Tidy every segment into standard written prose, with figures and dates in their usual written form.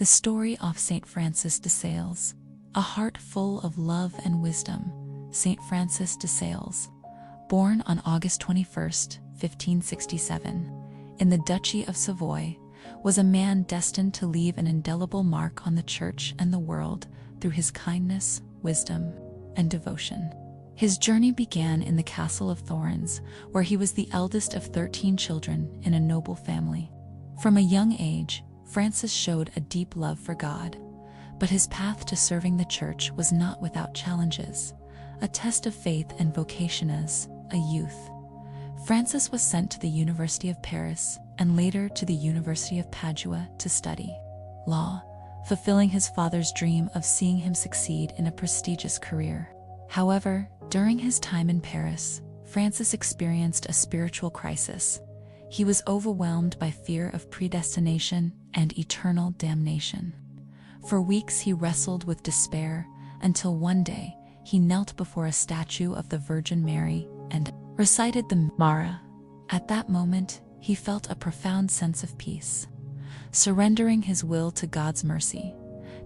The story of Saint Francis de Sales. A heart full of love and wisdom, Saint Francis de Sales, born on August 21, 1567, in the Duchy of Savoy, was a man destined to leave an indelible mark on the Church and the world through his kindness, wisdom, and devotion. His journey began in the castle of Thorens, where he was the eldest of 13 children in a noble family. From a young age, Francis showed a deep love for God, but his path to serving the Church was not without challenges, a test of faith and vocation as a youth. Francis was sent to the University of Paris and later to the University of Padua to study law, fulfilling his father's dream of seeing him succeed in a prestigious career. However, during his time in Paris, Francis experienced a spiritual crisis. He was overwhelmed by fear of predestination and eternal damnation. For weeks he wrestled with despair until one day he knelt before a statue of the Virgin Mary and recited the Memorare. At that moment, he felt a profound sense of peace, surrendering his will to God's mercy.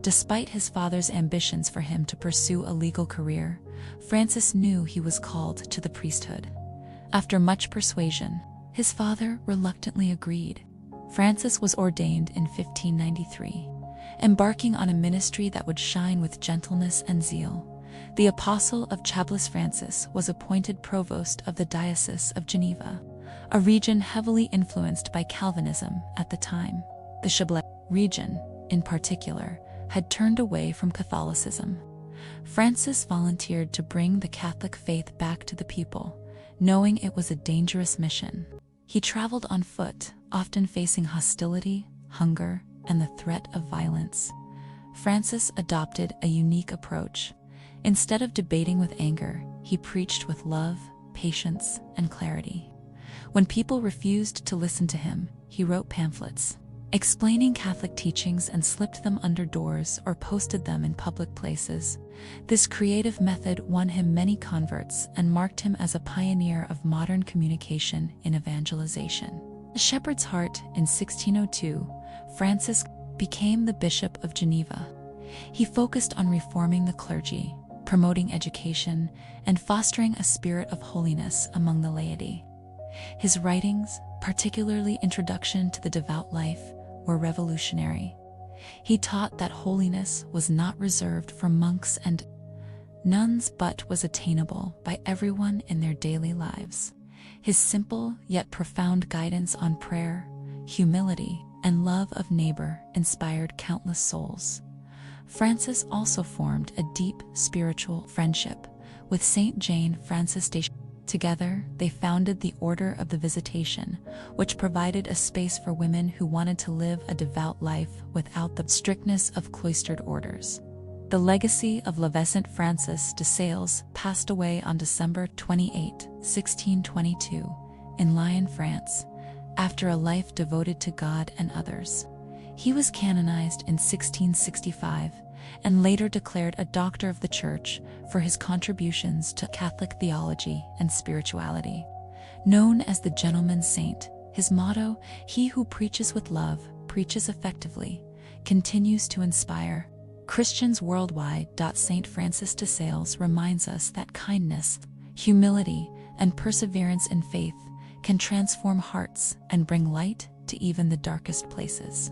Despite his father's ambitions for him to pursue a legal career, Francis knew he was called to the priesthood. After much persuasion, his father reluctantly agreed. Francis was ordained in 1593, embarking on a ministry that would shine with gentleness and zeal. The Apostle of Chablis Francis was appointed provost of the Diocese of Geneva, a region heavily influenced by Calvinism at the time. The Chablis region, in particular, had turned away from Catholicism. Francis volunteered to bring the Catholic faith back to the people, knowing it was a dangerous mission. He traveled on foot, often facing hostility, hunger, and the threat of violence. Francis adopted a unique approach. Instead of debating with anger, he preached with love, patience, and clarity. When people refused to listen to him, he wrote pamphlets, explaining Catholic teachings and slipped them under doors or posted them in public places. This creative method won him many converts and marked him as a pioneer of modern communication in evangelization. A shepherd's heart in 1602, Francis became the Bishop of Geneva. He focused on reforming the clergy, promoting education, and fostering a spirit of holiness among the laity. His writings, particularly Introduction to the Devout Life, were revolutionary. He taught that holiness was not reserved for monks and nuns but was attainable by everyone in their daily lives. His simple yet profound guidance on prayer, humility, and love of neighbor inspired countless souls. Francis also formed a deep spiritual friendship with Saint Jane Francis de Sales. Together, they founded the Order of the Visitation, which provided a space for women who wanted to live a devout life without the strictness of cloistered orders. The legacy of Saint Francis de Sales passed away on December 28, 1622, in Lyon, France, after a life devoted to God and others. He was canonized in 1665 and later declared a Doctor of the Church for his contributions to Catholic theology and spirituality. Known as the Gentleman's Saint, his motto, "He who preaches with love, preaches effectively," continues to inspire Christians worldwide. Saint Francis de Sales reminds us that kindness, humility, and perseverance in faith can transform hearts and bring light to even the darkest places.